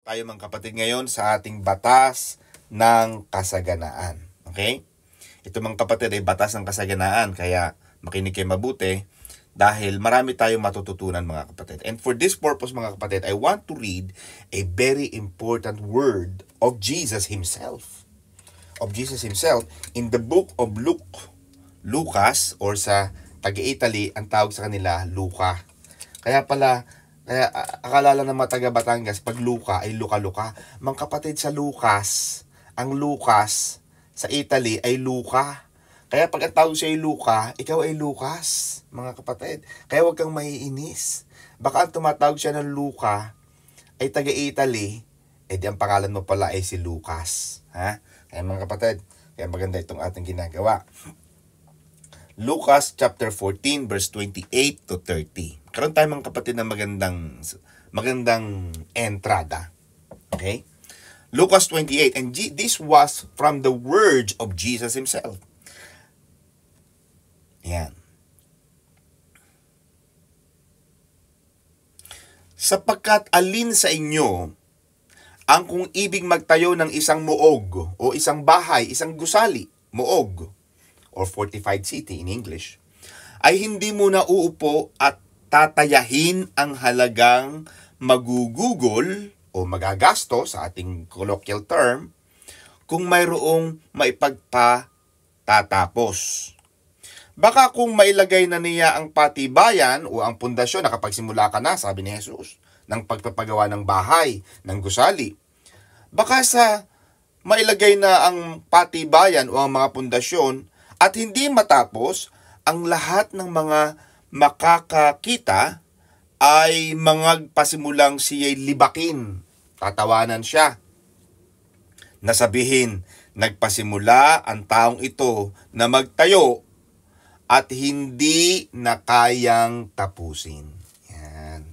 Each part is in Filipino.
Tayo mga kapatid ngayon sa ating batas ng kasaganaan. Okay? Ito mga kapatid ay batas ng kasaganaan, kaya makinig kayo mabuti dahil marami tayong matututunan mga kapatid. And for this purpose mga kapatid, I want to read a very important word of Jesus Himself. In the book of Lucas, or sa taga-Italy, ang tawag sa kanila, Luca. Kaya akala lang ng mga taga Batangas, pag Luca ay Luka-Luka. Mga kapatid, sa Lucas, ang Lucas sa Italy ay Luca. Kaya pag ang tawag siya ay Luca, ikaw ay Lucas, mga kapatid. Kaya huwag kang maiinis. Baka ang tumatawag siya ng Luca ay taga Italy, di ang pangalan mo pala ay si Lucas. Ha? Kaya mga kapatid, kaya maganda itong ating ginagawa. Lucas chapter 14 verse 28 to 30. Karoon tayo mga kapatid ng magandang entrada. Okay? Lucas 28, and this was from the words of Jesus Himself. Yan. Sapagkat alin sa inyo ang kung ibig magtayo ng isang muog o isang bahay, isang gusali, muog, or fortified city in English, ay hindi muna uupo at tatayahin ang halagang magugugol o magagasto sa ating colloquial term kung mayroong maipagpatatapos. Baka kung mailagay na niya ang patibayan o ang pundasyon, nakapagsimula ka na, sabi ni Jesus, ng pagpapagawa ng bahay, ng gusali. Baka sa mailagay na ang patibayan o ang mga pundasyon at hindi matapos, ang lahat ng mga makakakita ay magpasimulang siya'y libakin. Tatawanan siya. Nasabihin, nagpasimula ang taong ito na magtayo at hindi na kayang tapusin. Yan.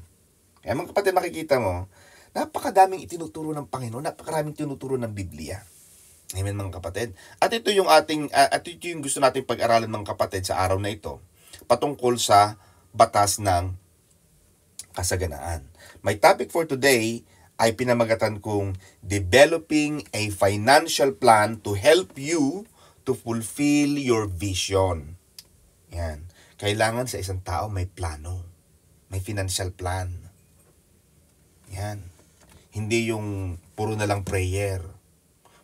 Kaya mga kapatid, makikita mo, napakadaming itinuturo ng Panginoon, napakaraming tinuturo ng Biblia. Amen mga kapatid. At ito yung gusto nating pag-aralan mga kapatid sa araw na ito, patungkol sa batas ng kasaganaan. My topic for today ay pinamagatan kong developing a financial plan to help you to fulfill your vision. Yan. Kailangan sa isang tao may plano, may financial plan. Yan. Hindi yung puro na lang prayer.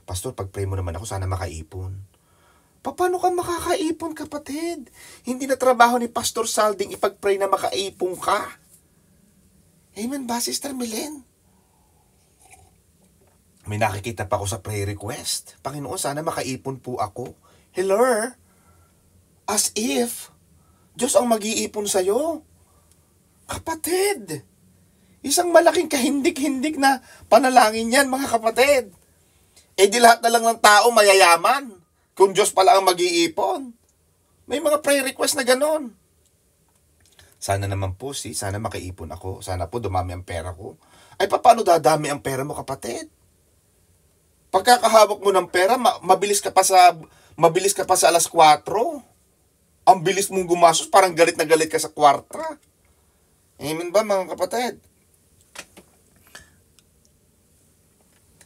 Pastor, pag-pray mo naman ako, sana makaipon. Paano ka makakaipon, kapatid? Hindi na trabaho ni Pastor Salding ipag-pray na makaipon ka. Amen ba, Sister Milen? May nakikita pa ako sa prayer request. Panginoon, sana makaipon po ako. Hello? As if Diyos ang mag-iipon sa'yo. Kapatid, isang malaking kahindik-hindik na panalangin yan, mga kapatid. Di lahat na lang ng tao mayayaman kung Diyos pala ang mag-iipon. May mga prayer request na ganon. Sana naman po sana makaipon ako. Sana po dumami ang pera ko. Ay paano dadami ang pera mo, kapatid? Pagkakahawak mo ng pera, mabilis ka pa sa alas 4. Ang bilis mong gumastos, parang galit na galit ka sa kwarta. Amen ba mga kapatid?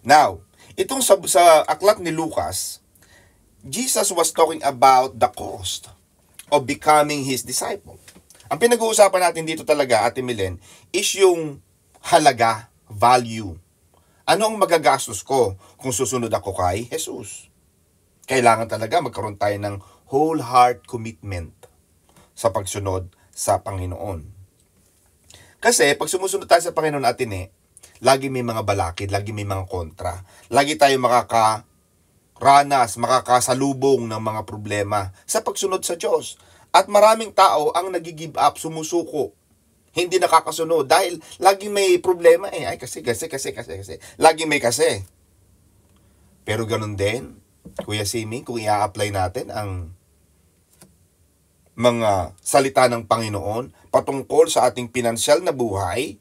Now, itong sa aklat ni Lucas, Jesus was talking about the cost of becoming His disciple. Ang pinag-uusapan natin dito talaga, Ate Milen, is yung halaga, value. Ano ang magagastos ko kung susunod ako kay Jesus? Kailangan talaga magkaroon tayo ng whole heart commitment sa pagsunod sa Panginoon. Kasi pag sumusunod tayo sa Panginoon, Ate, lagi may mga balakid, lagi may mga kontra. Lagi tayo makakasalubong ng mga problema sa pagsunod sa Diyos. At maraming tao ang nag-give up, sumusuko. Hindi nakakasunod dahil lagi may problema Ay, kasi. Lagi may kasi. Pero ganun din, Kuya Simi, kung i-apply natin ang mga salita ng Panginoon patungkol sa ating pinansyal na buhay,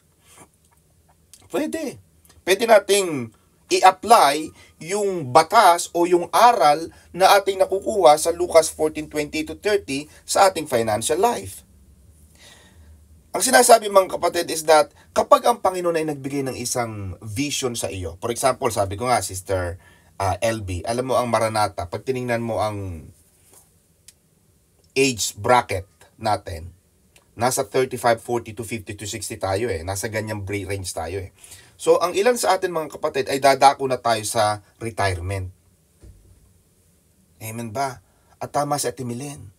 pwede nating i-apply yung batas o yung aral na ating nakukuha sa Lucas 14:20 to 30 sa ating financial life. Ang sinasabi mga kapatid is that kapag ang Panginoon ay nagbigay ng isang vision sa iyo, for example, sabi ko nga, Sister LB, alam mo ang Maranatha, pag tiningnan mo ang age bracket natin, nasa 35, 40 to 50 to 60 tayo nasa ganyang range tayo So, ang ilan sa atin mga kapatid ay dadako na tayo sa retirement. Amen ba? At tama si Ate Milen.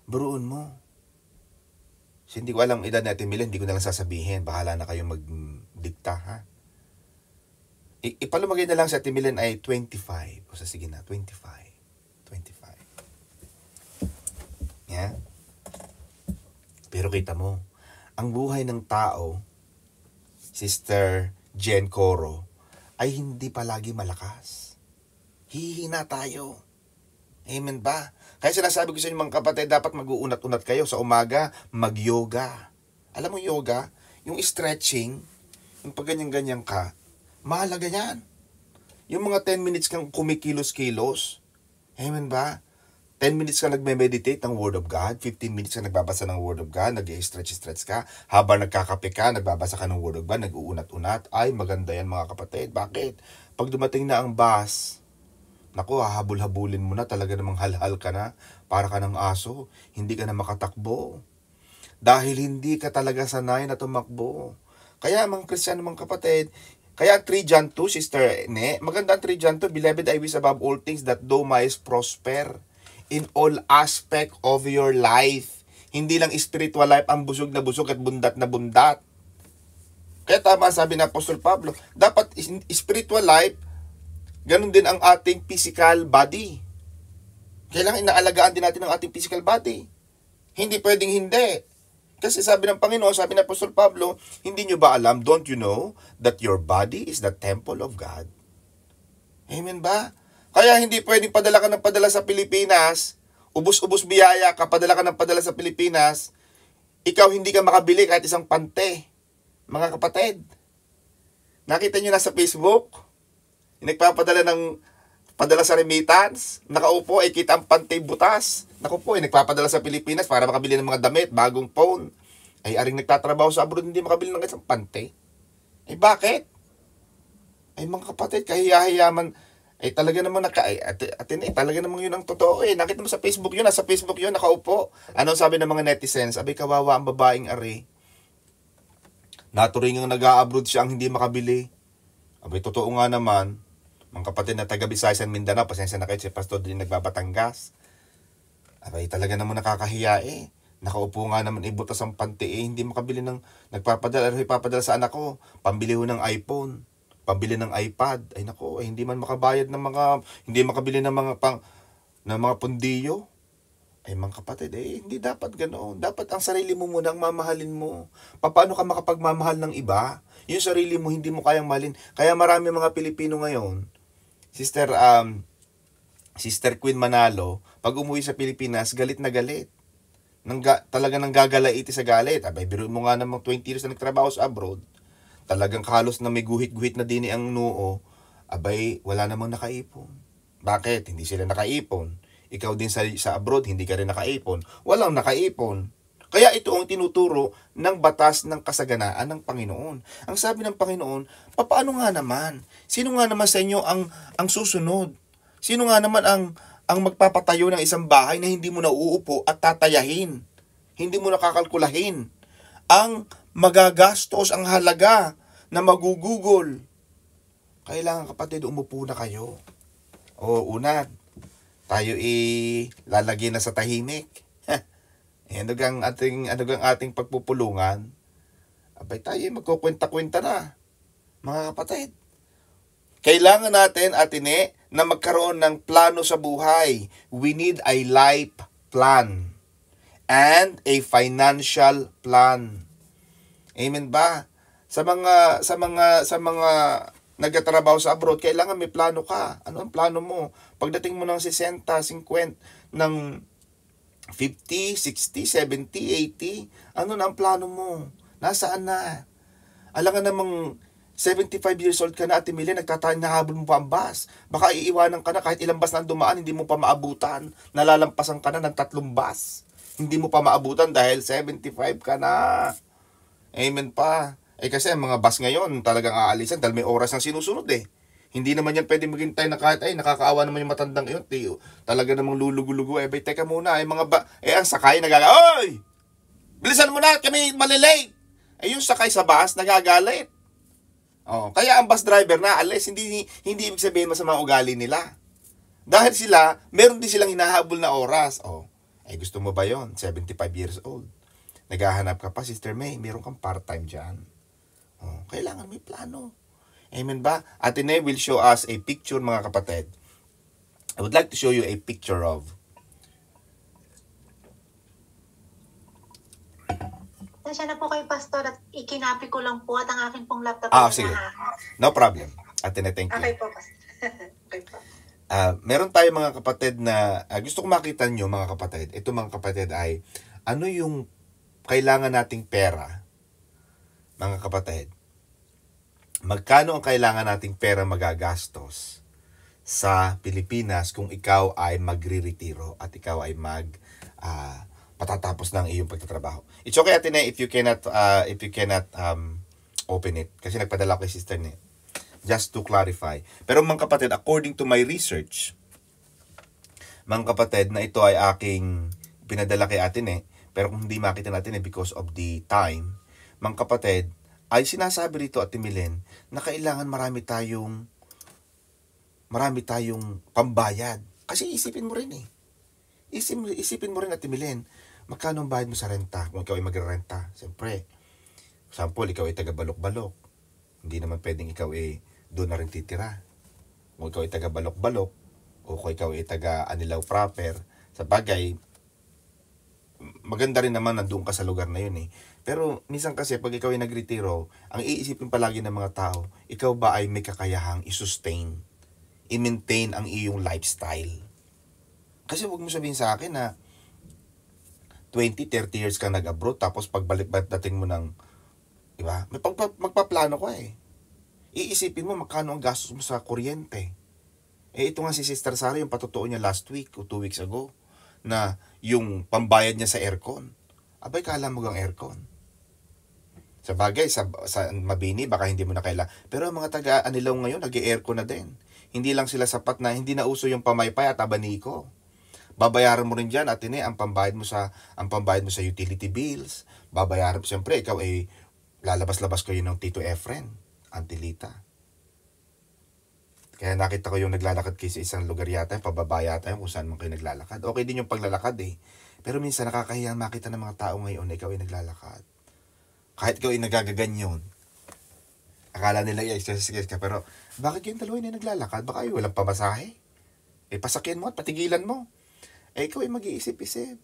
Buruan mo. So, hindi ko alam edad ni Ate Milen, hindi ko na lang sasabihin. Bahala na kayong magdikta, ha? Ipalumagay na lang si Ate Milen ay 25. O sa sige na, 25. 25. Yeah? Pero kita mo, ang buhay ng tao, Sister Jen Coro, ay hindi palagi malakas. Hihina tayo. Amen ba? Kaya sinasabi ko sa inyo mga kapatid, dapat mag-uunat-unat kayo sa umaga, mag-yoga. Alam mo yoga? Yung stretching, yung pag ganyan-ganyan ka, mahalaga yan. Yung mga 10 minutes kang kumikilos-kilos, amen ba? 10 minutes ka nagme-meditate ng Word of God, 15 minutes ka nagbabasa ng Word of God, nag-stretch ka, habang nagkakape ka, nagbabasa ka ng Word of God, nag-uunat-unat, ay maganda yan mga kapatid. Bakit? Pag dumating na ang bus, naku, hahabol-habulin mo na, talaga namang halhal ka na, para ka ng aso, hindi ka na makatakbo. Dahil hindi ka talaga sanay na tumakbo. Kaya mga Kristiyano mga kapatid, kaya 3 John 2, Sister Ne, maganda ang 3 John 2, Beloved, I wish above all things that thou mayest prosper in all aspect of your life. Hindi lang spiritual life ang busog na busog at bundat na bundat. Kaya tama sabi ng Apostol Pablo, dapat spiritual life, ganun din ang ating physical body. Kailangan inaalagaan din natin ang ating physical body. Hindi pwedeng hindi. Kasi sabi ng Panginoon, sabi ng Apostol Pablo, hindi nyo ba alam, don't you know, that your body is the temple of God? Amen ba? Kaya hindi pwedeng padala ka ng padala sa Pilipinas, ubus-ubus biyaya ka, padala ka ng padala sa Pilipinas, ikaw hindi ka makabili kahit isang pante. Mga kapatid, nakita nyo na sa Facebook, nagpapadala ng padala sa remittance, nakaupo ay kita ang pante butas. Naku po, nagpapadala sa Pilipinas para makabili ng mga damit, bagong phone. Ay aring nagtatrabaho sa abroad, hindi makabili ng isang pante. Ay bakit? Ay mga kapatid, kahiyahiyaman. Ay talaga naman talaga naman yun ang totoo Nakita mo sa Facebook yun, nasa Facebook yun, nakaupo. Ano sabi ng mga netizens? Abay kawawa ang babaeng ari. Naturingang nag-a-abroad siya ang hindi makabili. Abay totoo nga naman. Mga kapatid na taga Visayas and Mindanao, pasensya na kayo si Pastor din nagbabatangas. Abay talaga naman nakakahiya Nakaupo nga naman ibutas ang panty hindi makabili ng nagpapadala, ipapadala sa anak ko, pambili ho ng iPhone. Pambili ng iPad, ay nako, hindi man makabayad ng hindi makabili ng mga pundiyo. Ay mga kapatid, hindi dapat ganoon. Dapat ang sarili mo muna ang mamahalin mo. Paano ka makapagmamahal ng iba? Yung sarili mo, hindi mo kayang mahalin. Kaya marami mga Pilipino ngayon, Sister Queen Manalo, pag umuwi sa Pilipinas, galit na galit. Talaga nang gagalaiti sa galit. Abay, biro mo nga namang 20 years na nagtrabaho sa abroad. Talagang halos na may guhit-guhit na din ang noo, abay, wala namang nakaipon. Bakit? Hindi sila nakaipon. Ikaw din sa abroad, hindi ka rin nakaipon. Walang nakaipon. Kaya ito ang tinuturo ng batas ng kasaganaan ng Panginoon. Ang sabi ng Panginoon, paano nga naman? Sino nga naman sa inyo ang susunod? Sino nga naman ang magpapatayo ng isang bahay na hindi mo na uupo at tatayahin? Hindi mo nakakalkulahin ang magagastos, ang halaga na magugugol. Kailangan kapatid, umupo na kayo. Una, tayo lalagyan na sa tahimik. Ano gang ating pagpupulungan? Abay tayo magkukwenta-kwenta na. Mga kapatid, kailangan natin, atine, na magkaroon ng plano sa buhay. We need a life plan and a financial plan. Amen ba? Sa mga nagtatrabaho sa abroad, kailangan may plano ka. Ano ang plano mo? Pagdating mo ng 60, 50, ng 50, 60, 70, 80, ano na ang plano mo? Nasaan na? Alam nga namang 75 years old ka na, Ate Mili, nahabol mo pa ang bus. Baka iiwanan ka na kahit ilang bus na dumaan, hindi mo pa maabutan. Nalalampasan ka na ng 3 bus. Hindi mo pa maabutan dahil 75 ka na. Amen pa. Kasi ang mga bus ngayon talagang aalisan dahil may oras ng sinusunod eh. Hindi naman yan pwede maghintay na kahit ay nakakaawa naman yung matandang yun. Talaga namang lulugo-lugo. Bay, teka muna. Ang sakay Oy! Bilisan mo na, kami malilate. Yung sakay sa bus nagagalit. Kaya ang bus driver na alis, hindi ibig sabihin masama ugali nila. Dahil sila, meron din silang hinahabol na oras. Gusto mo ba yon? 75 years old. Naghahanap ka pa, Sister May, meron kang part-time dyan. Kailangan may plano. Amen ba? Ate Ne will show us a picture, mga kapatid. I would like to show you a picture of. Nasya na po kay Pastor at ikinapi ko lang po at ang akin pong laptop. Sige. No problem. Ate Ne, thank you. Okay po, Pastor. Okay po. Meron tayo mga kapatid na gusto ko makita nyo, mga kapatid. Ito mga kapatid ay ano yung kailangan nating pera, mga kapatid. Magkano ang kailangan nating pera magagastos sa Pilipinas kung ikaw ay magre-retiro at ikaw ay patatapos ng iyong pagtatrabaho. It's okay, Ate Ne, if you cannot open it. Kasi nagpadala ko kay Sister Ne. Just to clarify. Pero mga kapatid, according to my research, mga kapatid, na ito ay aking pinadala kay Ate Ne, pero kung hindi makita natin because of the time, mga kapatid, ay sinasabi rito, Ate Milen, na kailangan marami tayong pambayad. Kasi isipin mo rin eh. Isipin mo rin, Ate Milen, magkano ang bayad mo sa renta kung ikaw ay magre-renta? Siyempre, example, ikaw ay taga-balok-balok. Hindi naman pwedeng ikaw ay doon na rin titira. Kung ikaw ay taga-balok-balok, o kung ikaw ay taga-Anilaw proper, sa bagay, maganda rin naman nandoon ka sa lugar na yun eh. Pero minsan kasi pag ikaw ay nagretiro, ang iisipin palagi ng mga tao, ikaw ba ay may kakayahang i-sustain, i-maintain ang iyong lifestyle. Kasi huwag mo sabihin sa akin na 20, 30 years ka nag-abroad, tapos pagbalik dating mo ng, diba? Magpaplano ko eh. Iisipin mo magkano ang gastos mo sa kuryente. Ito nga si Sister Sara, yung patotoo niya last week o 2 weeks ago, na yung pambayad niya sa aircon. Abay, kala mo ang aircon. Sa bagay, sa Mabini, baka hindi mo na kailangan. Pero mga taga-Anilaw ngayon, nag-aircon na din. Hindi lang sila sapat na, hindi na uso yung pamaypay at abaniko. Babayaran mo rin dyan, Ate Ne, ang pambayad mo sa utility bills. Babayaran mo, siyempre, ikaw ay lalabas-labas kayo ng Tito Efren, Auntie Lita. Kaya nakita ko yung naglalakad kayo sa isang lugar yata, pababa yata yung kung saan man kayo naglalakad. Okay din yung paglalakad eh. Pero minsan nakakahiya makita ng mga tao ngayon na ikaw ay naglalakad. Kahit ikaw ay nagagaganyon. Akala nila exercise ka, pero bakit yung dalawa na naglalakad? Baka ay walang pamasahe. Pasakyan mo at patigilan mo. Ikaw ay mag-iisip-isip.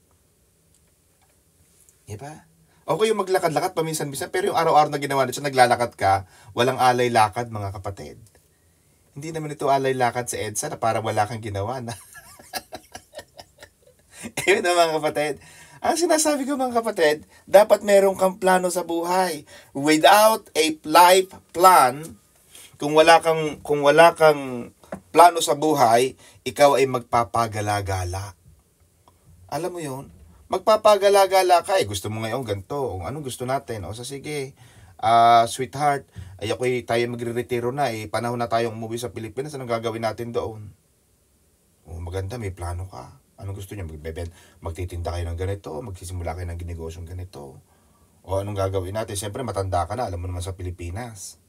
Diba? Okay yung maglakad-lakad paminsan-minsan, pero yung araw-araw na ginawa nito, naglalakad ka, walang alay lakad, mga kapatid. Hindi naman ito alay lakad sa EDSA na para wala kang ginawa na. Ayun na mga kapatid. Ang sinasabi ko mga kapatid, dapat meron kang plano sa buhay. Without a life plan, kung wala kang plano sa buhay, ikaw ay magpapagala-gala. Alam mo yun? Magpapagala-gala ka. Gusto mo ngayon ganito. Anong gusto natin? Sige. Sweetheart, tayo magre-retiro na. Panahon na tayong umuwi sa Pilipinas. Anong gagawin natin doon? Maganda, may plano ka. Anong gusto niyo? Magtitinda kayo ng ganito, magsisimula kayo ng negosyong ganito. O anong gagawin natin? Siyempre, matanda ka na. Alam mo naman sa Pilipinas.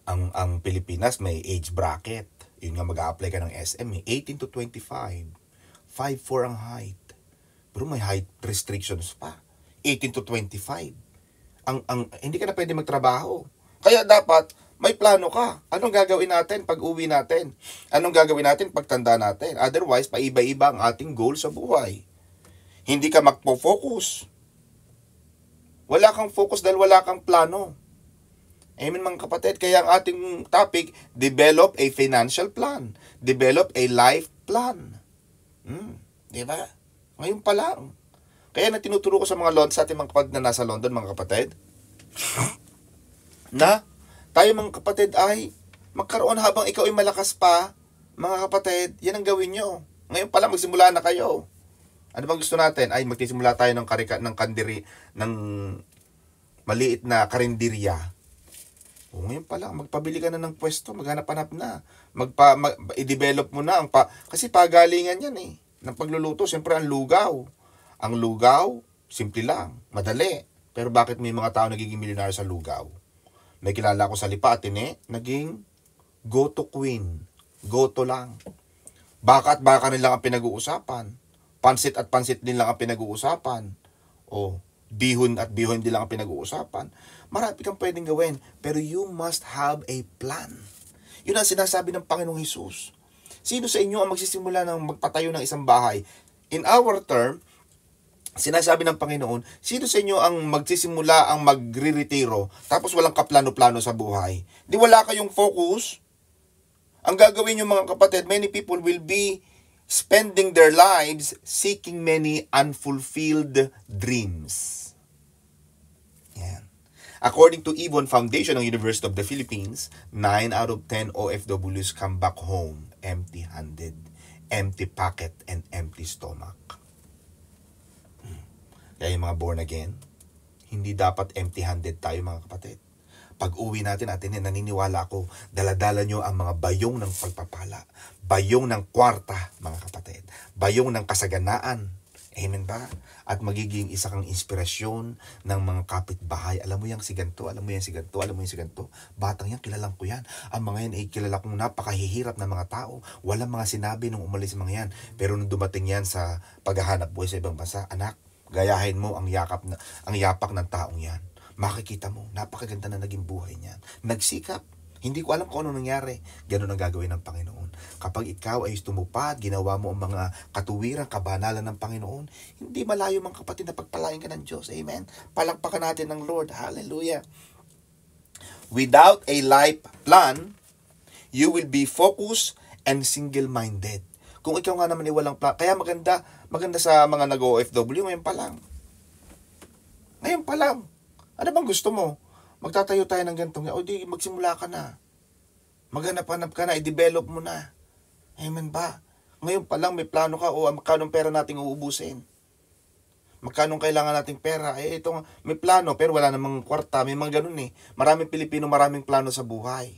Ang Pilipinas may age bracket. Yun nga, mag-a-apply ka ng SM. 18 to 25. 5'4" ang height. Pero may height restrictions pa. 18 to 25. Hindi ka na pwede magtrabaho. Kaya dapat, may plano ka. Anong gagawin natin pag uwi natin? Anong gagawin natin pag tanda natin? Otherwise, paiba-iba ang ating goal sa buhay. Hindi ka magpo-focus. Wala kang focus dahil wala kang plano. Amen mga kapatid. Kaya ang ating topic, develop a financial plan. Develop a life plan. Diba? Ngayon pa lang. Kaya na tinuturo ko sa mga sa ating mga kapatid na nasa London, mga kapatid, na tayo mga kapatid ay magkaroon habang ikaw ay malakas pa, mga kapatid, yan ang gawin nyo. Ngayon pala magsimula na kayo. Ano bang gusto natin? Ay magsisimula tayo ng maliit na karinderya. O ngayon pa lang, magpabili ka na ng pwesto, maghanap-hanap na. I-develop mo na. Kasi pagalingan yan eh. Ng pagluluto, siyempre ang lugaw. Ang lugaw, simple lang, madali. Pero bakit may mga tao nagiging milyonaryo sa lugaw? May kilala ko sa Lipatine, naging goto queen. Goto lang. Baka at baka nila ang pinag-uusapan. Pansit at pansit din lang ang pinag-uusapan. O bihon at bihon din lang ang pinag-uusapan. Marami kang pwedeng gawin. Pero you must have a plan. Yun ang sinasabi ng Panginoong Hesus. Sino sa inyo ang magsisimula ng magpatayo ng isang bahay? In our term, sinasabi ng Panginoon, sino sa inyo ang magsisimula ang magre-retiro tapos walang kaplano-plano sa buhay? Di wala kayong focus? Ang gagawin nyo mga kapatid, many people will be spending their lives seeking many unfulfilled dreams. Yan. According to Ibon Foundation ng University of the Philippines, 9 out of 10 OFWs come back home empty-handed, empty pocket, and empty stomach. Kaya yung mga born again, hindi dapat empty-handed tayo mga kapatid. Pag uwi natin, naniniwala ako, daladala nyo ang mga bayong ng pagpapala, bayong ng kwarta, mga kapatid, bayong ng kasaganaan. Amen ba? At magiging isa kang inspirasyon ng mga kapitbahay. Alam mo yan si ganito, alam mo yan si ganito, alam mo yan si ganito. Batang yan, kilalang ko yan. Ang mga yan ay kilala kong napakahihirap na mga tao. Walang mga sinabi nung umalis mga yan. Pero nung dumating yan sa paghahanap buhay sa ibang bansa, anak, gayahin mo ang yapak ng taong yan. Makikita mo, napakaganda na naging buhay niyan. Nagsikap. Hindi ko alam kung ano nangyari. Ganun ang gagawin ng Panginoon. Kapag ikaw ay tumupad, ginawa mo ang mga katuwiran, kabanalan ng Panginoon, hindi malayo mga kapatid na pagpalain ka ng Diyos. Amen? Palakpakan natin ng Lord. Hallelujah. Without a life plan, you will be focused and single-minded. Kung ikaw nga naman ay walang plan, kaya maganda sa mga nag-OFW ngayon pa lang. Ngayon pa lang. Ano bang gusto mo? Magtatayo tayo ng gantong, o di magsimula ka na. Maghanap-hanap ka na, i-develop mo na. Amen ba? Ngayon pa lang may plano ka, o magkano pera nating uubusin? Magkano kailangan nating pera? Ito, may plano, pero wala namang kwarta, may mga ganun eh. Maraming Pilipino, maraming plano sa buhay.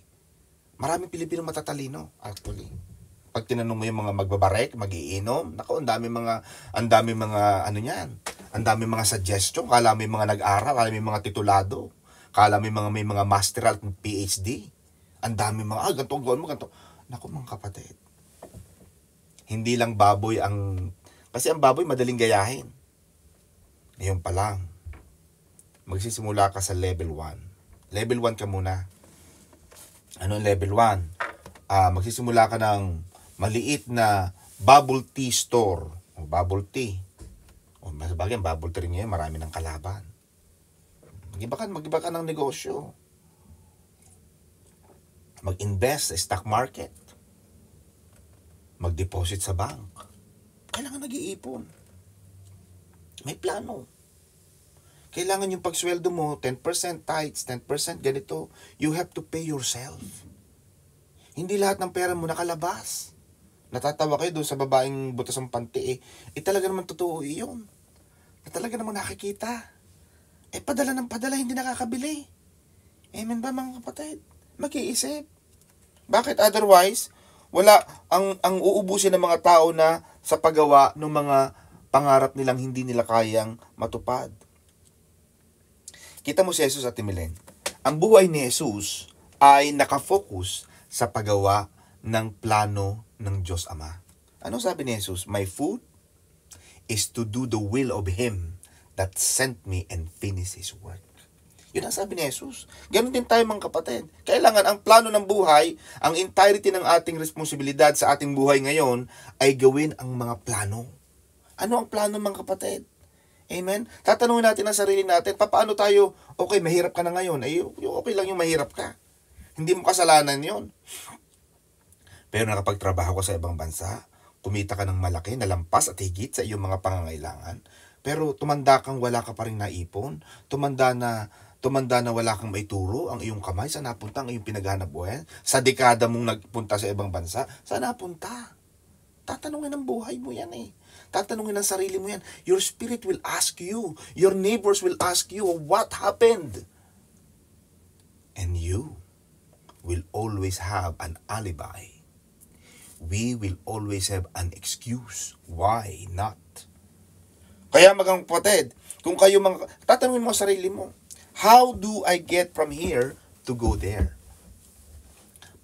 Maraming Pilipino matatalino, actually. Pag tinanong mo yung mga magbabarek, magiinom, nako, ang dami mga ano niyan. Ang dami mga suggestion, kala may mga nag-aral, kala may mga titulado, kala may mga master at PhD. Ang dami mga, ganito, gawin mo, ganito. Naku mga kapatid, hindi lang baboy kasi ang baboy madaling gayahin. Ngayon pa lang, magsisimula ka sa level 1. Level 1 ka muna. Ano ang level 1? Magsisimula ka ng maliit na bubble tea store. O bubble tea. O mas bagay, bubble tea rin ngayon, marami ng kalaban. Mag-iba ka ng negosyo. Mag-invest sa stock market. Mag-deposit sa bank. Kailangan nag-iipon. May plano. Kailangan yung pagsweldo mo, 10% tithes, 10% ganito. You have to pay yourself. Hindi lahat ng pera mo nakalabas. Natatawa kayo doon sa babaeng butas ng panty talaga naman totoo iyon. Talaga naman nakikita. Padala ng padala, hindi nakakabili. Amen ba mga kapatid? Mag-iisip. Bakit otherwise, wala ang uubusin ng mga tao na sa paggawa ng mga pangarap nilang hindi nila kayang matupad. Kita mo si Jesus at Timileng. Ang buhay ni Jesus ay nakafocus sa paggawa ng plano ng Diyos Ama. Ano sabi ni Jesus? My food is to do the will of Him that sent me and finish His work. Yun ang sabi ni Jesus. Ganon din tayo mga kapatid. Kailangan ang plano ng buhay, ang entirety ng ating responsibilidad sa ating buhay ngayon ay gawin ang mga plano. Ano ang plano mga kapatid? Amen? Tatanungin natin ang sarili natin, paano tayo, okay, mahirap ka na ngayon. Okay lang yung mahirap ka. Hindi mo kasalanan yon. Pero nakapagtrabaho ka sa ibang bansa, kumita ka ng malaki, nalampas at higit sa iyong mga pangangailangan, pero tumanda kang wala ka pa rin naipon, tumanda na wala kang maituro ang iyong kamay, saan napunta ang iyong pinaghanap buhay? Sa dekada mong nagpunta sa ibang bansa, saan napunta? Tatanungin ng buhay mo yan eh. Tatanungin ng sarili mo yan. Your spirit will ask you. Your neighbors will ask you, what happened? And you will always have an alibi. We will always have an excuse. Why not? Kaya mga kapatid, kung kayo tatanungin mo sa sarili mo, how do I get from here to go there?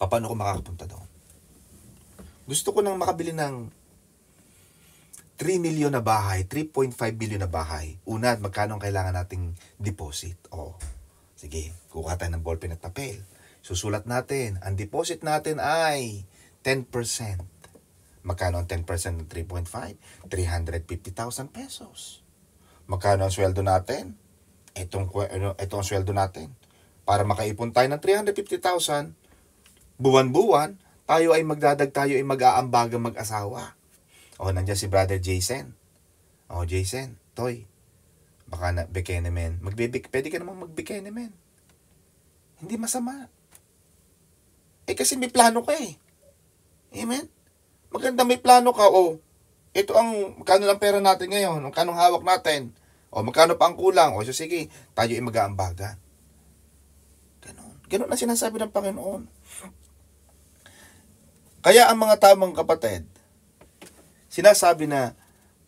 Paano ko makakapunta doon? Gusto ko nang makabili ng 3 million na bahay, 3.5 billion na bahay. Una, magkano ang kailangan nating deposit? Sige, kukuha tayo ng ballpen at papel. Susulat natin, ang deposit natin ay 10%. Magkano ang 10% ng 3.5? 350,000 pesos. Magkano ang sweldo natin? Ito ang sweldo natin. Para makaipon tayo ng 350,000, buwan-buwan, tayo ay mag-aambagang mag-asawa. Nandiyan si Brother Jason. Jason, Toy, baka na bikini men. Pwede ka namang magbikini men. Hindi masama. Kasi may plano ka eh. Amen? Maganda may plano ka. Ito ang, magkano lang pera natin ngayon? Magkano hawak natin? Magkano pa ang kulang? So sige, tayo ay mag-aambagan. Ganun ang sinasabi ng Panginoon. Kaya ang mga tamang kapatid, sinasabi na,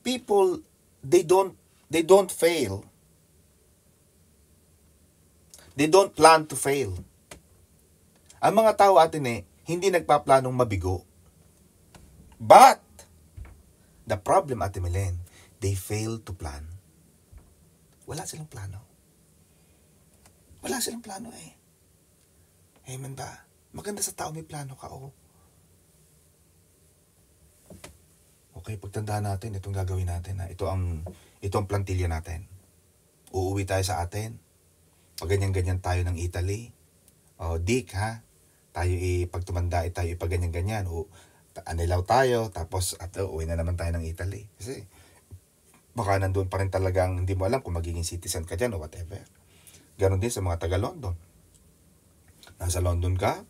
people, they don't fail. They don't plan to fail. Ang mga tao atin hindi nagpaplanong mabigo. But, the problem, Ate Milen, they fail to plan. Wala silang plano. Wala silang plano Amen ba? Maganda sa tao may plano ka, Okay, pagtandaan natin, itong gagawin natin. Ito ang plantilya natin. Uuwi tayo sa atin. Pag-ganyan-ganyan tayo ng Italy. Dick, ha? Tayo pag tumanda, tayo pag-ganyan-ganyan. Anilaw tayo, tapos uwi na naman tayo ng Italy. Kasi, baka nandun pa rin talagang, hindi mo alam kung magiging citizen ka dyan o whatever. Ganon din sa mga taga-London. Nasa London ka,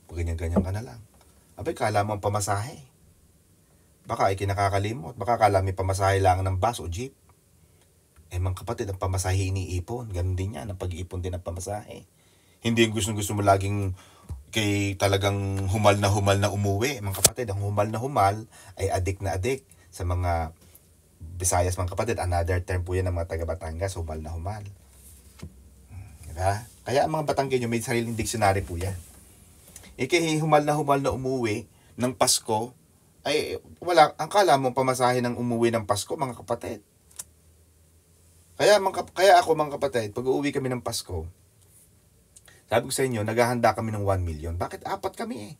pag-ganyan-ganyan ka na lang. Kala mo ang pamasahe. Baka ay kinakakalimot. Baka kala may pamasahe lang ng bus o jeep. Mga kapatid, ang pamasahe iniipon. Ganon din yan, ang pag-iipon din ng pamasahe. Hindi yung gusto mo laging talagang humal na umuwi. Mga kapatid, ang humal ay adik na adik. Sa mga Visayas, mga kapatid, another term po yan ng mga taga-Batangas, humal na humal. Diba? Kaya ang mga Batanggenyo may sariling dictionary po yan. Humal na umuwi ng Pasko, ay wala, ang kala mo pamasahe ng umuwi ng Pasko, mga kapatid. Kaya ako, mga kapatid, pag uuwi kami ng Pasko, sabi ko sa inyo, naghahanda kami ng 1 million. Bakit? 4 kami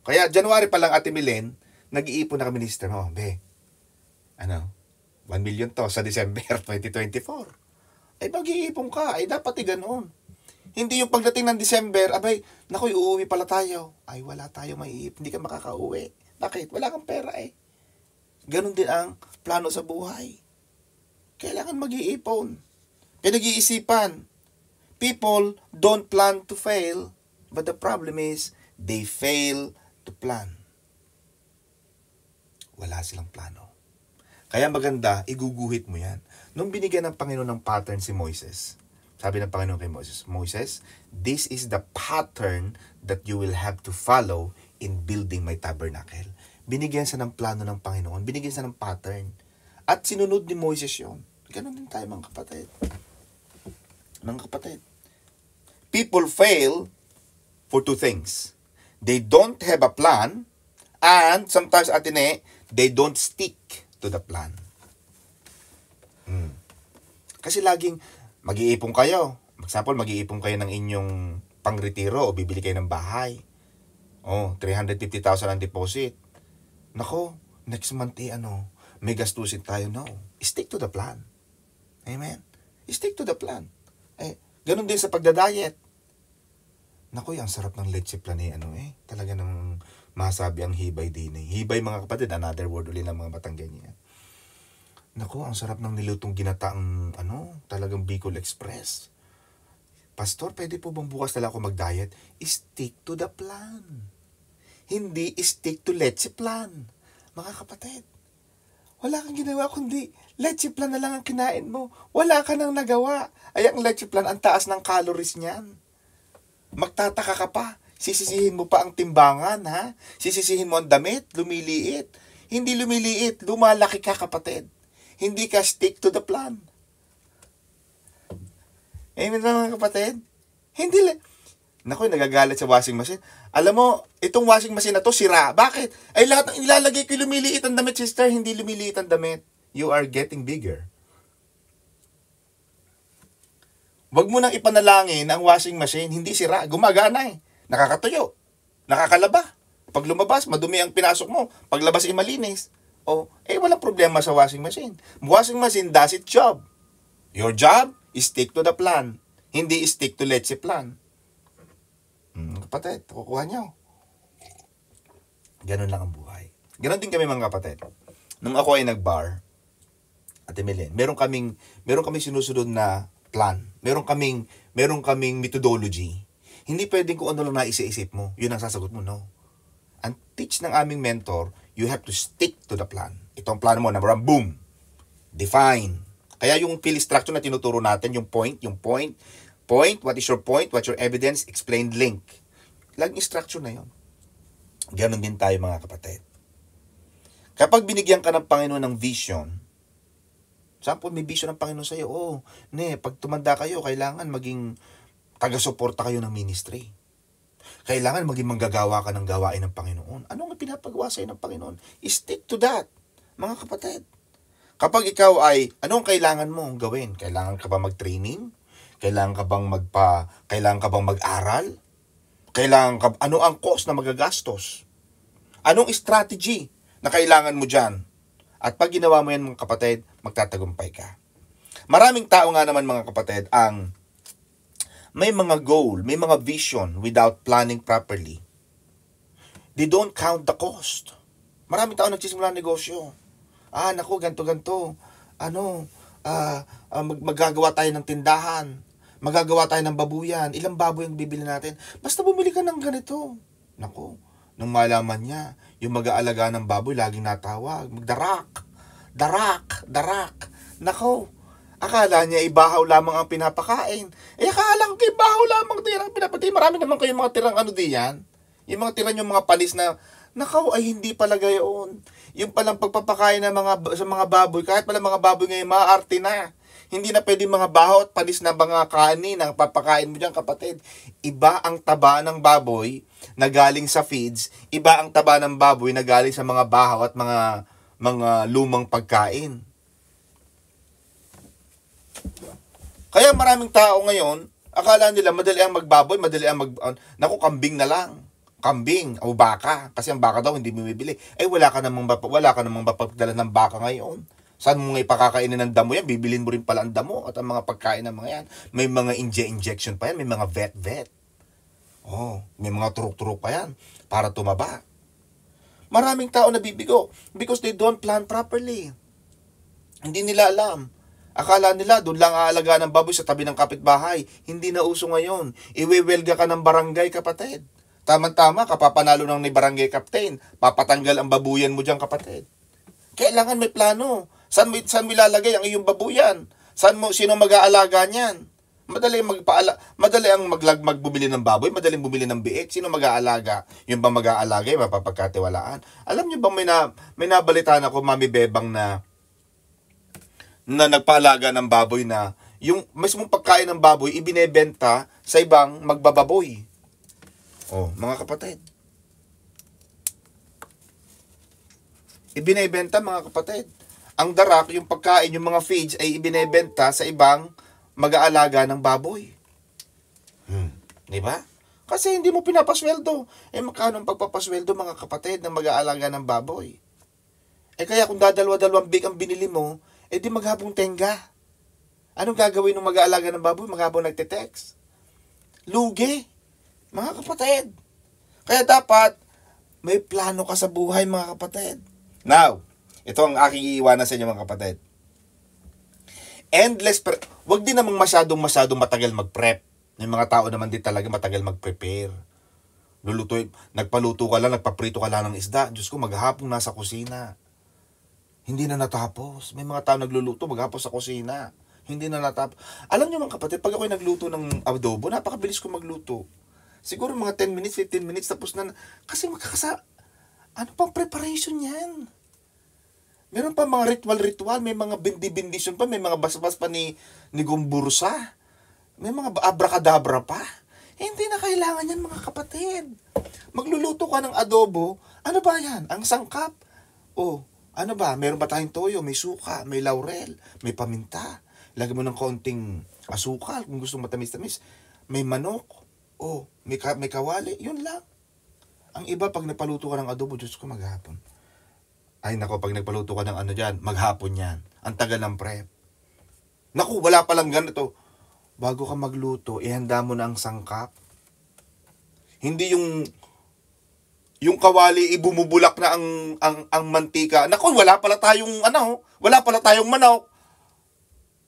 Kaya January pa lang, Ate Milen, nag-iipon na kami ni Sister. 1 million to sa December 2024. Mag-iipon ka. Dapat ganoon. Hindi yung pagdating ng December, naku, uuwi pala tayo. Wala tayo maiipon. Hindi ka makakauwi. Bakit? Wala kang pera Ganon din ang plano sa buhay. Kailangan mag-iipon. Pinag-iisipan. People don't plan to fail, but the problem is, they fail to plan. Wala silang plano. Kaya maganda, iguguhit mo yan. Nung binigyan ng Panginoon ng pattern si Moises, sabi ng Panginoon kay Moses, Moses, this is the pattern that you will have to follow in building my tabernacle. Binigyan siya ng plano ng Panginoon, binigyan siya ng pattern. At sinunod ni Moses yun. Ganon din tayo, mga kapatid. Mga kapatid. People fail for 2 things. They don't have a plan, and sometimes, they don't stick to the plan. Kasi laging mag-iipon kayo. Example, mag-iipon kayo ng inyong pang-retiro o bibili kayo ng bahay. 350,000 ang deposit. Nako, next month may gastusin tayo. No. Stick to the plan. Amen? Stick to the plan. Ganun din sa pagda-diet. Nako, ang sarap ng leche plan talaga nang masabi ang hibay din Hibay, mga kapatid, another word ulit ng mga Batanggenyo. Nako, ang sarap ng nilutong ginataang talagang Bicol Express. Pastor, pwede po bang bukas na lang ako mag-diet? Stick to the plan. Hindi stick to leche plan. Mga kapatid, Wala kang ginawa kundi leche plan na lang ang kinain mo. Wala ka nang nagawa. Ay, ang leche plan, ang taas ng calories niyan. Magtataka ka pa. Sisisihin mo pa ang timbangan, ha? Sisisihin mo ang damit, lumiliit. Hindi lumiliit, lumalaki ka, kapatid. Hindi ka stick to the plan. Amen ba, mga kapatid? Hindi Naku, nagagalit sa washing machine. Alam mo, itong washing machine na to, sira. Bakit? Ay, lahat ng ilalagay ko lumiliit ang damit, sister. Hindi lumiliit ang damit. You are getting bigger. Wag mo nang ipanalangin ang washing machine. Hindi sira. Gumagana eh. Nakakatuyo. Nakakalaba. Pag lumabas, madumi ang pinasok mo. Paglabas ay malinis. Walang problema sa washing machine. Washing machine does its job. Your job is stick to the plan. Hindi stick to leche plan. Kapatid, kukuha niyo. Ganun lang ang buhay. Ganun din kami, mga kapatid. Nung ako ay nag-bar, Ate Melen, meron kaming sinusunod na plan. Meron kaming methodology. Hindi pwedeng kung ano lang naisip mo, yun ang sasagot mo, no. Ang teach ng aming mentor, you have to stick to the plan. Ito ang plano mo, number 1, boom. Define. Kaya yung pill structure na tinuturo natin, yung point, what is your point, what's your evidence, explain, link. Laging structure na yun. Ganon din tayo, mga kapatid. Kapag binigyan ka ng Panginoon ng vision, sample, may vision ng Panginoon sa'yo, pag tumanda kayo, kailangan maging taga-suporta kayo ng ministry. Kailangan maging manggagawa ka ng gawain ng Panginoon. Ano ang pinapagawa sa'yo ng Panginoon? Stick to that, mga kapatid. Kapag ikaw ay, anong kailangan mo gawin? Kailangan ka ba mag-training? Kailangan ka bang mag-aral? Ano ang cost na magagastos? Anong strategy na kailangan mo dyan? At pag ginawa mo yan, mga kapatid, magtatagumpay ka. Maraming tao nga naman, mga kapatid, ang may mga goal, may mga vision without planning properly. They don't count the cost. Maraming tao nagsisimula ng negosyo. Naku, ganto. Magagawa tayo ng tindahan. Magagawa tayo ng babuyan. Ilang baboy ang bibili natin? Basta bumili ka ng ganito. Naku, nung malaman niya, yung mag-aalaga ng baboy, laging natawag. Darak. Naku, akala niya ibahaw lamang ang pinapakain. Akala ko ibahaw lamang tirang pinapatay. Marami naman kayong mga tirang diyan. Yung mga tirang yung mga panis na, nakaw, ay hindi pala gayon. Yung palang pagpapakain sa mga baboy, kahit pala mga baboy ngayon, maaarte na. Hindi na pwede mga baho at panis na mga kanin ang papakain mo dyan, kapatid. Iba ang taba ng baboy na galing sa feeds, iba ang taba ng baboy na galing sa mga bahaw at mga lumang pagkain. Kaya maraming tao ngayon, akala nila madali ang magbaboy, kambing na lang. Kambing o baka, kasi ang baka daw hindi bumibili. Wala ka namang mapagdala ng baka ngayon. Saan mo nga ipakakainin ng damo yan? Bibilin mo rin pala ang damo at ang mga pagkain ng mga yan. May mga injection pa yan, may mga vet. May mga turok-turok pa yan para tumaba. Maraming tao nabibigo because they don't plan properly. Hindi nila alam. Akala nila doon lang aalaga ng baboy sa tabi ng kapitbahay. Hindi na uso ngayon. Iwewelga ka ng barangay, kapatid. Tama-tama, kapapanalo ng ni barangay captain. Papatanggal ang babuyan mo dyan, kapatid. Kailangan may plano. Saan mo ilalagay ang iyong babuyan? Sino mag-aalaga niyan? Madali ang magbumili ng baboy, madaling bumili ng biik. Sino mag-aalaga? Yung bang mag-aalaga, mapapagkatiwalaan. Alam niyo bang may nabalitaan ako, Mami Bebang, na nagpaalaga ng baboy na yung mismong pagkain ng baboy ibinebenta sa ibang magbababoy. Mga kapatid. Ibinebenta, mga kapatid. Ang darak, yung pagkain, yung mga feeds ay ibinebenta sa ibang mag-aalaga ng baboy. Di ba? Kasi hindi mo pinapasweldo. Magkano ang pagpapasweldo, mga kapatid, ng mag-aalaga ng baboy? Kaya kung dadalwa-dalawang big ang binili mo, di maghabong tenga. Anong gagawin ng mag-aalaga ng baboy? Maghabong nagte-text. Lugi, mga kapatid. Kaya dapat may plano ka sa buhay, mga kapatid. Now, ito ang aking iiwanan sa inyo, mga kapatid. Wag din namang masyadong matagal mag-prep. Yung mga tao naman din talaga matagal mag-prepare. Nagpaluto ka lang, nagpaprito ka lang ng isda. Diyos ko, maghapong nasa kusina. Hindi na natapos. May mga tao nagluluto, maghapon sa kusina. Hindi na natapos. Alam niyo mga kapatid, pag ako'y nagluto ng adobo, napakabilis ko magluto. Siguro mga 10 minutes, 15 minutes, tapos na. Kasi ano pang preparation yan? Meron pa mga ritual-ritual, may mga bindi-bindisyon pa, may mga basbas pa ni Gumbursa. May mga abracadabra pa. Hindi na kailangan yan mga kapatid. Magluluto ka ng adobo, ano ba yan? Ang sangkap? Ano ba? Meron ba tayong toyo? May suka, may laurel, may paminta. Lagyan mo ng konting asukal kung gusto matamis-tamis. May manok. May kawali. Yun lang. Ang iba, pag napaluto ka ng adobo, Diyos ko, maghapon. Ay nako, pag nagpaluto ka ng ano dyan, maghapon yan. Ang tagal ng prep. Naku, wala palang ganito. Bago ka magluto, ihanda mo na ang sangkap. Hindi yung kawali ibumubulak na ang mantika. Naku, wala pala tayong manok.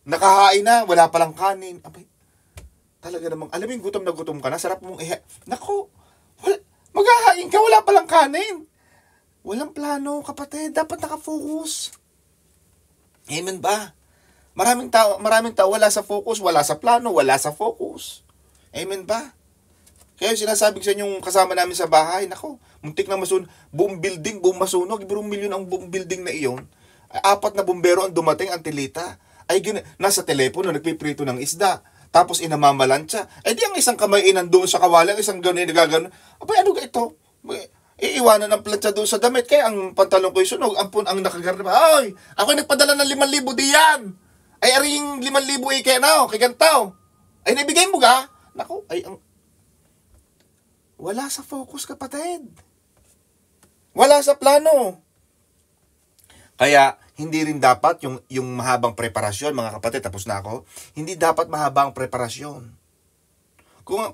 Nakahain na, wala palang kanin. Abay, talaga namang, alam mo yung gutom na gutom ka na, sarap mong naku, maghahain ka, wala palang kanin. Walang plano, kapatid. Dapat nakafocus. Amen ba? Maraming tao wala sa focus, wala sa plano, wala sa focus. Amen ba? Kaya sinasabi ko sa inyong kasama namin sa bahay, nako, muntik na buong building, buong masunog, 1 milyon ang buong building na iyon. 4 na bumbero ang dumating, ang tilita. Nasa telepono, nagpiprito ng isda. Tapos inamamalansya. Di ang isang kamay nandoon sa kawali, ang isang gano'n, nagagano. Abay, ano ka ito? Iiwanan ng plancha doon sa damit, kaya ang pantalon ko'y sunog, ang nakagarap, ay, ako'y nagpadala ng 5,000 diyan. Ay, aring 5,000 kaya na, kay gantaw. Ay, naibigay mo ga? Naku, wala sa focus, kapatid. Wala sa plano. Kaya, hindi rin dapat yung mahabang preparasyon, mga kapatid, tapos na ako, hindi dapat mahabang preparasyon. Kung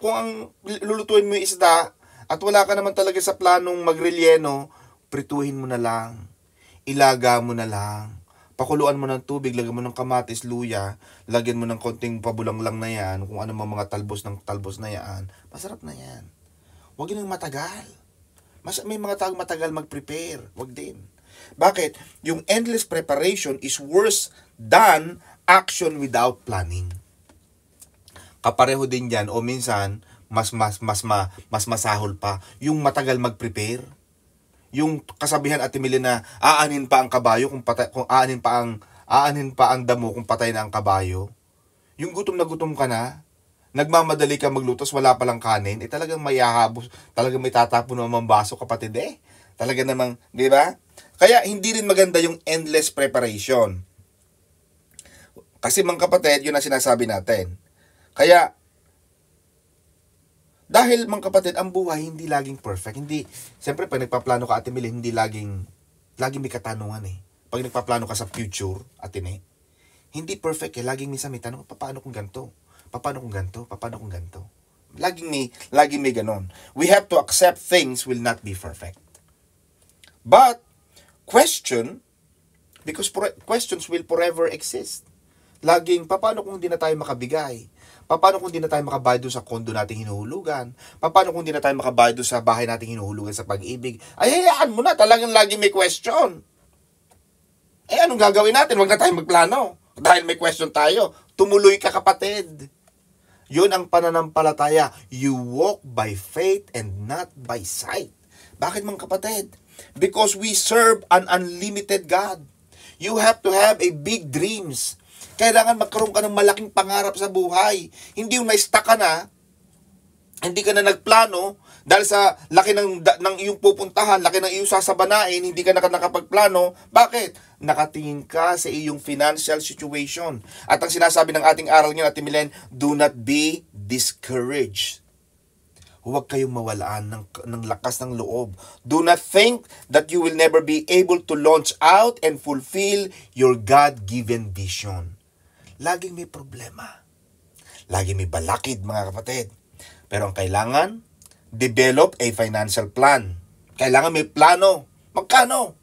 ang lulutuin mo yung isda, at wala ka naman talaga sa planong magrelyeno, prituhin mo na lang. Ilaga mo na lang. Pakuluan mo ng tubig, lagyan mo ng kamatis, luya, lagyan mo ng konting pabulang lang na yan, kung ano mga talbos na yan. Masarap na yan. Huwag yun matagal. May mga taong matagal mag-prepare. Huwag din. Bakit? Yung endless preparation is worse than action without planning. Kapareho din yan, o minsan, mas masahol pa yung matagal mag-prepare. Yung kasabihan at Emily na aanin pa ang kabayo kung aanin pa ang damo kung patay na ang kabayo. Yung gutom na gutom ka na, nagmamadali ka maglutos, wala palang kanin, talagang may hahabos, talagang may tatapon ng baso, kapatid Talaga namang, di ba? Kaya hindi rin maganda yung endless preparation. Kasi mga kapatid, yun ang sinasabi natin. Kaya dahil mga kapatid, ang buhay hindi laging perfect. Siyempre pag nagpaplano ka, Ate Mili, hindi laging may katanungan Pag nagpaplano ka sa future, Ate Mili, hindi perfect laging minsan may tanong, paano kung ganito? Paano kung ganito? Paano kung ganito? Laging may ganon. We have to accept things will not be perfect. But, because questions will forever exist. Laging, paano kung hindi na tayo makabigay? Paano kung hindi na tayo makabayad doon sa kondo nating hinuhulugan? Paano kung hindi na tayo makabayad doon sa bahay nating hinuhulugan sa pag-ibig? Ay, hayaan mo na. Talagang lagi may question. Anong gagawin natin? Huwag na tayo magplano. Dahil may question tayo. Tumuloy ka, kapatid. Yun ang pananampalataya. You walk by faith and not by sight. Bakit mga kapatid? Because we serve an unlimited God. You have to have a big dreams. Kailangan magkaroon ka ng malaking pangarap sa buhay. Hindi yung na-stuck ka na, hindi ka na nagplano, dahil sa laki ng iyong pupuntahan, laki ng iyong sasabanain, hindi ka na nakapagplano. Bakit? Nakatingin ka sa iyong financial situation. At ang sinasabi ng ating aral niyo, Ate Milen, do not be discouraged. Huwag kayong mawalaan ng lakas ng loob. Do not think that you will never be able to launch out and fulfill your God-given vision. Laging may problema. Laging may balakid, mga kapatid. Pero ang kailangan, develop a financial plan. Kailangan may plano. Magkano?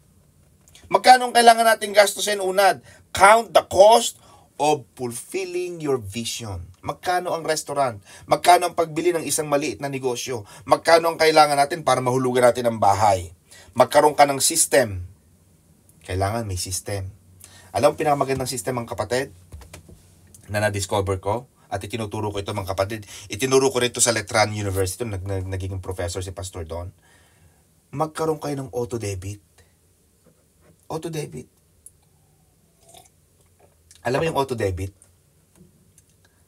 Magkano ang kailangan nating gastusin unad? Count the cost of fulfilling your vision. Magkano ang restaurant? Magkano ang pagbili ng isang maliit na negosyo? Magkano ang kailangan natin para mahulugan natin ang bahay? Magkaroon ka ng system. Kailangan may system. Alam mo pinakamagandang system mga kapatid na na-discover ko at itinuturo ko ito mga kapatid. Itinuro ko rin ito sa Letran University, naging professor si Pastor Don. Magkaroon kayo ng auto-debit. Auto-debit. Alam mo yung auto-debit?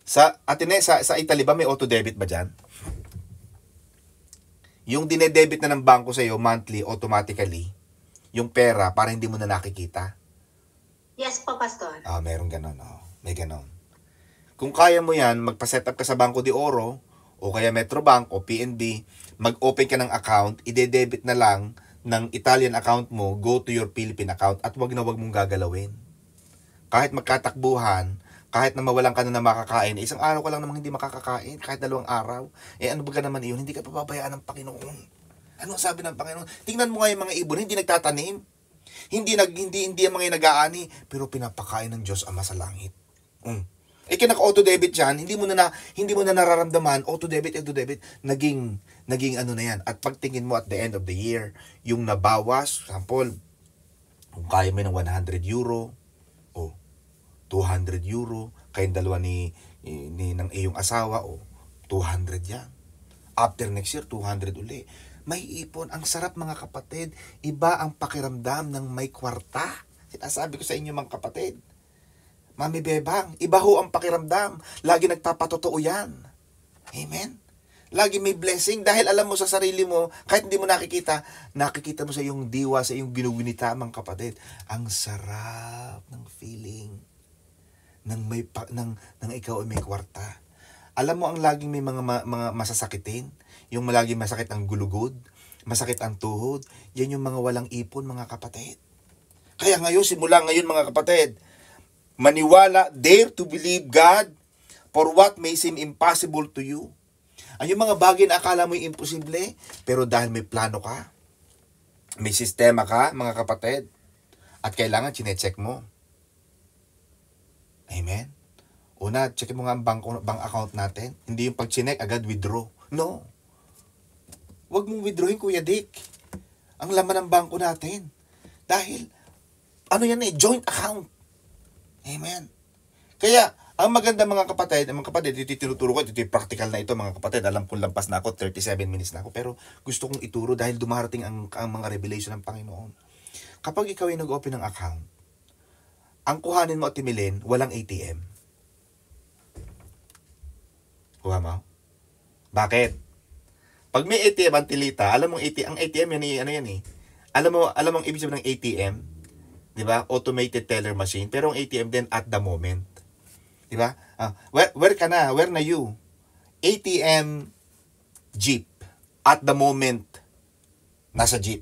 Sa Italy ba may auto-debit ba dyan? Yung dinedebit na ng bangko sa'yo monthly, automatically, yung pera para hindi mo na nakikita. Yes po, Pastor. Meron ganon. May ganon. Kung kaya mo yan, magpa-set up ka sa Banco de Oro, o kaya Metrobank, o PNB, mag-open ka ng account, ide-debit na lang ng Italian account mo, go to your Philippine account, at wag mong gagalawin. Kahit magkatakbuhan, kahit na mawalan ka na makakain, isang araw ka lang namang hindi makakakain, kahit 2 araw, ano ba ka naman iyon, hindi ka pababayaan ng Panginoon. Ano sabi ng Panginoon? Tingnan mo nga yung mga ibon, hindi nagtatanim, hindi ang mga nag-aani, pero pinapakain ng Diyos Ama sa langit. Kinaka-auto-debit yan, hindi mo na nararamdaman, auto-debit, naging ano na yan. At pagtingin mo at the end of the year, yung nabawas, sample, kung kaya mo ng 100 euro, 200 euro, kayong dalawa ng iyong asawa, 200 yan. After next year, 200 uli. May ipon. Ang sarap mga kapatid. Iba ang pakiramdam ng may kwarta. Sinasabi ko sa inyo mga kapatid. Mami Bebang, iba ho ang pakiramdam. Lagi nagpapatotoo yan. Amen? Lagi may blessing dahil alam mo sa sarili mo, kahit hindi mo nakikita mo sa iyong diwa, sa iyong ginugunita mga kapatid. Ang sarap ng feeling nang ikaw ay may kwarta. Alam mo ang laging may mga masasakitin, yung laging masakit ang gulugod, masakit ang tuhod, yan yung mga walang ipon mga kapatid. Kaya simula ngayon mga kapatid, maniwala, dare to believe God for what may seem impossible to you. Yung mga bagay na akala mo imposible, pero dahil may plano ka, may sistema ka mga kapatid, at kailangan chinecheck mo. Amen? Una, check mo nga ang bank account natin. Hindi yung pag-chinek, agad withdraw. No. Huwag mong withdrawin, Kuya Dick. Ang laman ng bangko natin. Dahil, joint account. Amen. Kaya, ang maganda mga kapatid, ito tinuturo ko, ito yung practical na ito mga kapatid. Alam kong lampas na ako, 37 minutes na ako. Pero gusto kong ituro dahil dumarating ang mga revelation ng Panginoon. Kapag ikaw ay nag-open ng account, ang kuhanin mo at timilin, walang ATM. Kuha mo? Bakit? Pag may ATM ang tilita, alam mo ang ATM yan eh. Alam mo ang ibig sabihin ng ATM? 'Di ba? Automated teller machine, pero ang ATM din at the moment. 'Di ba? Where ka na? Where na you? ATM jeep at the moment nasa jeep.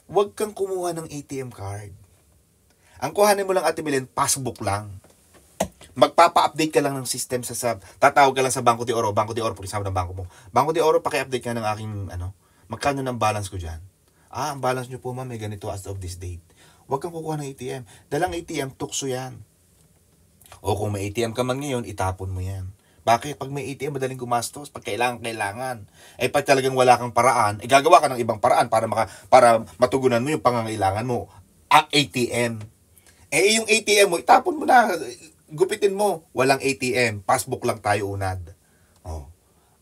Huwag kang kumuha ng ATM card. Ang kuhanin mo lang at timilin, passbook lang. Magpapa-update ka lang ng system tatawag ka lang sa Banco de Oro por example ng bangko mo. Banco de Oro, paki-update ka ng aking magkano ng balance ko diyan. Ang balance nyo po ma'am may ganito as of this date. Huwag kang kukuha ng ATM. Dalang ATM, tukso yan. O kung may ATM ka man ngayon, itapon mo yan. Bakit? Pag may ATM, madaling gumastos. Pag kailangan. Pag talagang wala kang paraan, gagawa ka ng ibang paraan para matugunan mo yung pangangailangan mo. ATM. Yung ATM mo, itapon mo na. Gupitin mo. Walang ATM. Passbook lang tayo unad.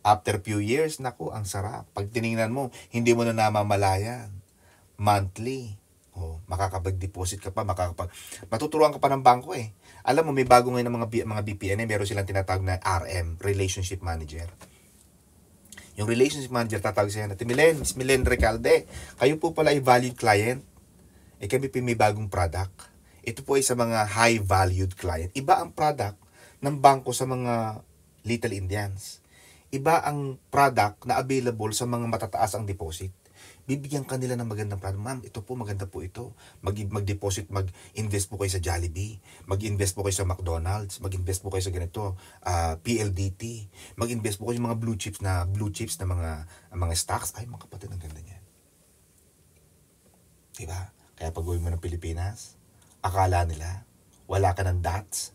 After few years, naku, ang sarap. Pag tiningnan mo, hindi mo na namamalayan. Monthly. Makakapag-deposit ka pa, matuturuan ka pa ng bangko eh. Alam mo, may bago ngayon ng mga BPN, meron silang tinatawag na RM, Relationship Manager. Yung Relationship Manager, tatawag siya na, Miss Milen Recalde, kayo po pala ay valued client. Kami po may bagong product. Ito po ay sa mga high-valued client. Iba ang product ng bangko sa mga Little Indians. Iba ang product na available sa mga matataas ang deposit. Bibigyan kanila ng magandang product. Ma'am, ito po, maganda po ito. Mag-deposit, mag-invest po kayo sa Jollibee. Mag-invest po kayo sa McDonald's. Mag-invest po kayo sa ganito, PLDT. Mag-invest po kayo sa mga blue chips na mga stocks. Ay, mga kapatid, ang ganda niyan. Diba? Kaya pag-uwi mo ng Pilipinas, akala nila, wala ka ng dots.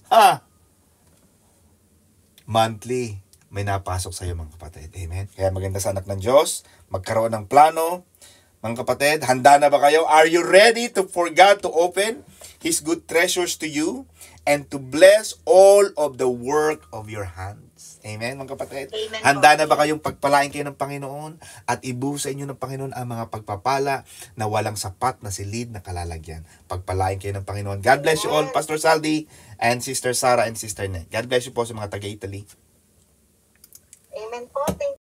Monthly, may napasok sa iyo mga kapatid. Amen? Kaya maganda sa anak ng Diyos, magkaroon ng plano, Mga kapatid, handa na ba kayo? Are you ready for God to open His good treasures to you and to bless all of the work of your hands? Amen, mga kapatid? Amen Handa po. na ba kayong pagpalain kayo ng Panginoon at ibuhos sa inyo ng Panginoon ang mga pagpapala na walang sapat na silid na kalalagyan? Pagpalain kayo ng Panginoon. God bless you all, Pastor Saldi and Sister Sarah and Sister Net. God bless you po sa mga taga-Italy. Amen po. Thank